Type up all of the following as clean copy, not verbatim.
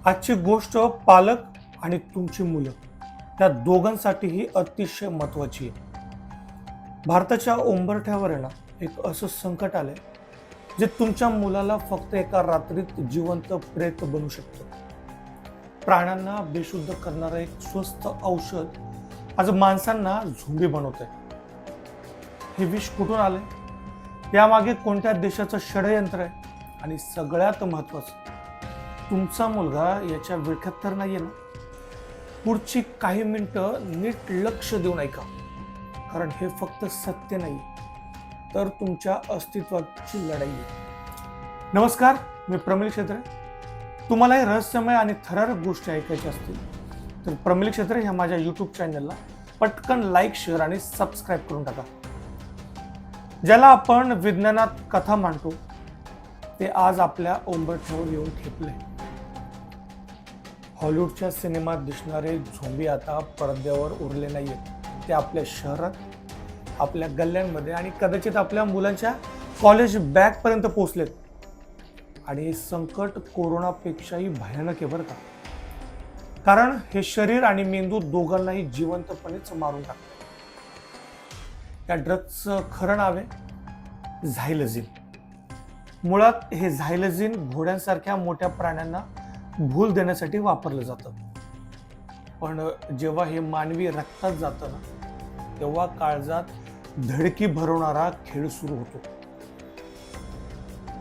आजची गोष्ट पालक आणि तुमची मुलं या दोघांसाठीही अतिशय महत्वाची आहे. भारताच्या उंबरठ्यावर आहे ना, एक असं संकट आलंय जे तुमच्या मुलाला फक्त एका रात्रीत जिवंत प्रेत बनवू शकतं. प्राण्यांना बेशुद्ध करणारं एक स्वस्त औषध आज माणसांना झोंबी बनवत आहे. हे विष कुठून आलंय, यामागे कोणत्या देशाचं षडयंत्र आहे, आणि सगळ्यात महत्वाचं, तुमचा मुलगा याच्या विळख्यात तर नाहीये ना? पुढची काही मिनिटं नीट लक्ष देऊन ऐका, कारण हे फक्त सत्य नाही तर तुमच्या अस्तित्वाची लढाई आहे. नमस्कार, मी प्रमिल क्षेत्रे. तुम्हाला हे रहस्यमय आणि थरारक गोष्टी ऐकायच्या असतील तर प्रमिल क्षेत्रे ह्या माझ्या यूट्यूब चॅनलला पटकन लाईक, शेअर आणि सबस्क्राईब करून टाका. ज्याला आपण विज्ञानात कथा मानतो ते आज आपल्या उंबरठ्यावर येऊन ठेपले. हॉलिवूडच्या सिनेमात दिसणारे झोंबी आता पडद्यावर उरले नाहीयेत. ते आपल्या शहरात, आपल्या गल्ल्यांमध्ये आणि कदाचित आपल्या मुलांच्या कॉलेज बॅग पर्यंत पोहोचलेत. आणि हे संकट कोरोनापेक्षाही भयानक आहे बरं का, कारण हे शरीर आणि मेंदू दोघांनाही जिवंतपणेच मारून टाकतं. या ड्रग्जचं खरं नाव आहे झायलझिन. मुळात हे झायलझिन घोड्यांसारख्या मोठ्या प्राण्यांना भूल देण्यासाठी वापरलं जातं. पण जेव्हा हे मानवी रक्तात जातं ना, तेव्हा काळजात धडकी भरवणारा खेळ सुरू होतो.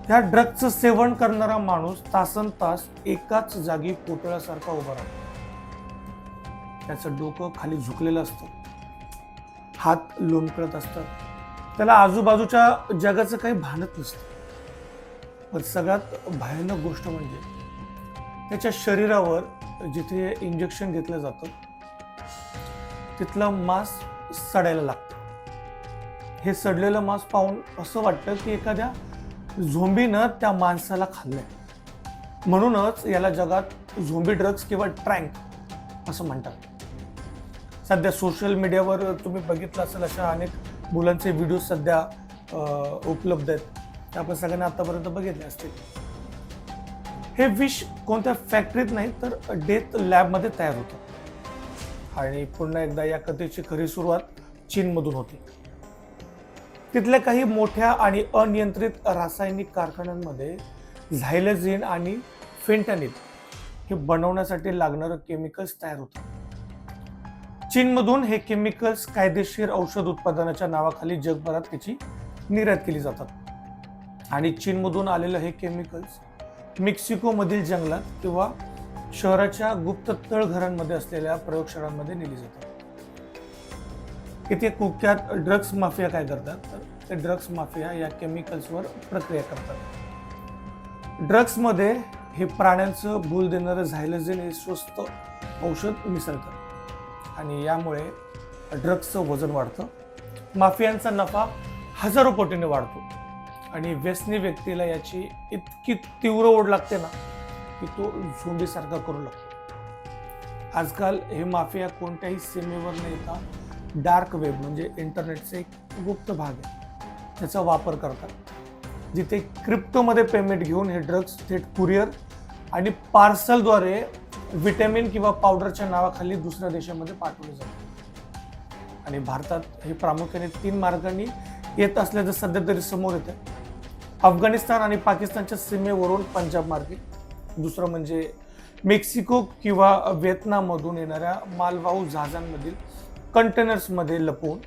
या ड्रग्जचं सेवन करणारा माणूस तासन तास एकाच जागी कोटळ्यासारखा उभा राहतो. त्याचं डोकं खाली झुकलेलं असतं, हात लोंबकळत असतात, त्याला आजूबाजूच्या जगाचं काही भानच नसतं. पण सगळ्यात भयानक गोष्ट म्हणजे त्याच्या शरीरावर जिथे इंजेक्शन घेतलं जातं तिथलं मांस सडायला लागतं. हे सडलेलं मांस पाहून असं वाटतं की एखाद्या झोंबीनं त्या माणसाला खाल्लंय. म्हणूनच याला जगात झोंबी ड्रग्ज किंवा ट्रँक असं म्हणतात. सध्या सोशल मीडियावर तुम्ही बघितलं असेल अशा अनेक मुलांचे व्हिडिओ सध्या उपलब्ध आहेत. ते आपण सगळ्यांना आतापर्यंत बघितले असतील. हे विष कोणत्या फॅक्टरीत नाही तर डेथ लॅबमध्ये तयार होतं. आणि पुन्हा एकदा या कथेची खरी सुरुवात चीनमधून होती. तिथल्या काही मोठ्या आणि अनियंत्रित रासायनिक कारखान्यांमध्ये झायलझिन आणि फेंटॅनिल हे बनवण्यासाठी लागणारं केमिकल्स तयार होतं. चीनमधून हे केमिकल्स कायदेशीर औषध उत्पादनाच्या नावाखाली जगभरात त्याची निर्यात केली जातात. आणि चीनमधून आलेलं हे केमिकल्स मेक्सिकोमधील जंगलात किंवा शहराच्या गुप्त तळघरांमध्ये असलेल्या प्रयोगशाळांमध्ये नेली जातात. इथे कुख्यात ड्रग्ज माफिया काय करतात तर ते ड्रग्ज माफिया या केमिकल्सवर प्रक्रिया करतात. ड्रग्जमध्ये हे प्राण्यांचं भूल देणारं झायलझिन हे स्वस्त औषध मिसळतात आणि यामुळे ड्रग्जचं वजन वाढतं. माफियांचा नफा हजारो पटीने वाढतो आणि व्यसनी व्यक्तीला याची इतकी तीव्र ओढ लागते ना की तो झोंबीसारखा करू लागतो. आजकाल हे माफिया कोणत्याही सीमेवर न येता डार्क वेब म्हणजे इंटरनेटचे एक गुप्त भाग आहे त्याचा वापर करतात, जिथे क्रिप्टोमध्ये पेमेंट घेऊन हे ड्रग्ज थेट कुरिअर आणि पार्सलद्वारे विटॅमिन किंवा पावडरच्या नावाखाली दुसऱ्या देशामध्ये पाठवले जातात. आणि भारतात हे प्रामुख्याने 3 मार्गांनी येत असल्याचं सध्या तरी समोर येतं. अफगाणिस्तान आणि पाकिस्तानच्या सीमेवरून पंजाब मार्गे, दुसरं म्हणजे मेक्सिको किंवा व्हिएतनाममधून येणाऱ्या मालवाहू जहाजांमधील कंटेनर्समध्ये लपवून,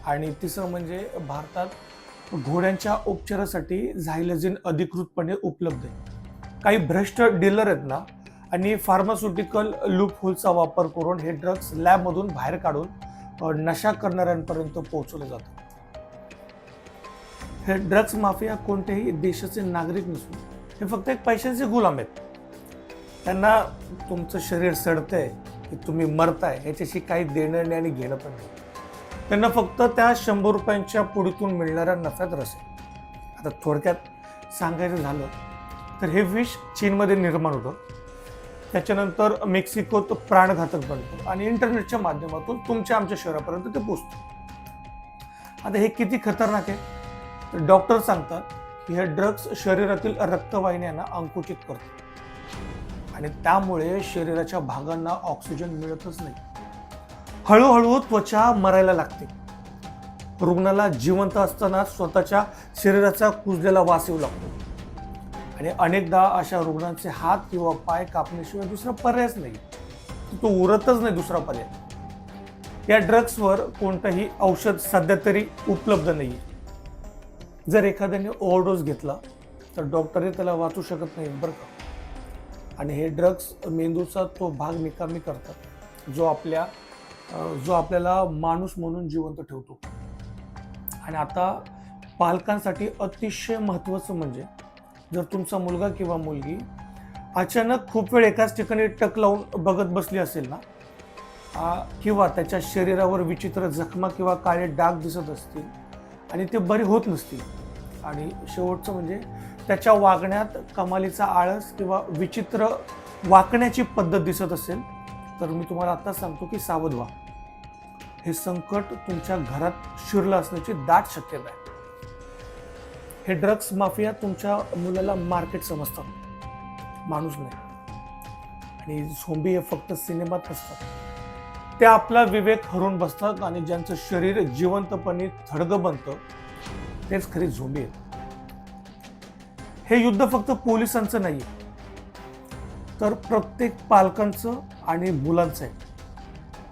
आणि तिसरं म्हणजे भारतात घोड्यांच्या उपचारासाठी झायलझिन अधिकृतपणे उपलब्ध आहे. काही भ्रष्ट डीलर आहेत ना, आणि फार्मास्युटिकल लूप होलचा वापर करून हे ड्रग्ज लॅबमधून बाहेर काढून नशा करणाऱ्यांपर्यंत पोहोचवलं जातं. हे ड्रग्ज माफिया कोणत्याही देशाचे नागरिक नसून हे फक्त एक पैशाचे गुलाम आहेत. त्यांना तुमचं शरीर सडतंय की तुम्ही मरताय याच्याशी काही देणं आणि घेणं पण नाही. त्यांना फक्त त्या 100 रुपयांच्या पुडीतून मिळणाऱ्या नफ्यात रस आहे. आता थोडक्यात सांगायचं झालं तर हे विष चीनमध्ये निर्माण होतं, त्याच्यानंतर मेक्सिकोत प्राणघातक बनतं आणि इंटरनेटच्या माध्यमातून तुमच्या आमच्या शहरापर्यंत ते पोहोचतं. आता हे किती खतरनाक आहे तर डॉक्टर सांगतात की हे ड्रग्ज शरीरातील रक्तवाहिन्यांना अंकुचित करतो आणि त्यामुळे शरीराच्या भागांना ऑक्सिजन मिळतच नाही. हळूहळू त्वचा मरायला लागते. रुग्णाला जिवंत असताना स्वतःच्या शरीराचा कुजलेला वास येऊ लागतो आणि अनेकदा अशा रुग्णांचे हात किंवा पाय कापण्याशिवाय दुसरा पर्यायच नाही. तो उरतच नाही दुसरा पर्याय. या ड्रग्सवर कोणतंही औषध सध्या तरी उपलब्ध नाही. जर एखाद्याने ओव्हरडोस घेतला तर डॉक्टरही त्याला वाचू शकत नाही बरं का. आणि हे ड्रग्स मेंदूचा तो भाग निकामी करतात जो आपल्याला माणूस म्हणून जिवंत ठेवतो. आणि आता पालकांसाठी अतिशय महत्त्वाचं म्हणजे जर तुमचा मुलगा किंवा मुलगी अचानक खूप वेळ एकाच ठिकाणी टक लावून बघत बसली असेल ना, किंवा त्याच्या शरीरावर विचित्र जखमा किंवा काळे डाग दिसत असतील आणि ते बरे होत नसतील, आणि शेवटचं म्हणजे त्याच्या वागण्यात कमालीचा आळस किंवा विचित्र वाकण्याची पद्धत दिसत असेल, तर मी तुम्हाला आता सांगतो की सावध व्हा. हे संकट तुमच्या घरात शिरलं असण्याची दाट शक्यता आहे. हे ड्रग्स माफिया तुमच्या मुलाला मार्केट समजतात, माणूस नाही. आणि झोंबी हे फक्त सिनेमात नसतात. ते आपला विवेक हरवून बसतात आणि ज्यांचं शरीर जिवंतपणे थडगं बनतं तेच खरी झोंबी आहेत. हे युद्ध फक्त पोलिसांचं नाही, तर प्रत्येक पालकांचं आणि मुलांचं आहे.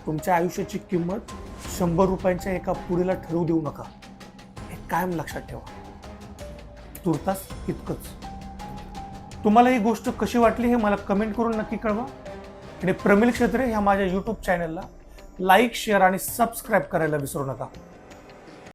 तुमच्या आयुष्याची किंमत 100 रुपयांच्या एका पुडीला ठरवू देऊ नका, हे कायम लक्षात ठेवा. तुर्तास इतकंच. तुम्हाला ही गोष्ट कशी वाटली हे मला कमेंट करून नक्की कळवा. आणि प्रमिल क्षेत्रे ह्या माझ्या YouTube चॅनलला लाईक, शेअर आणि सबस्क्राईब करायला विसरू नका.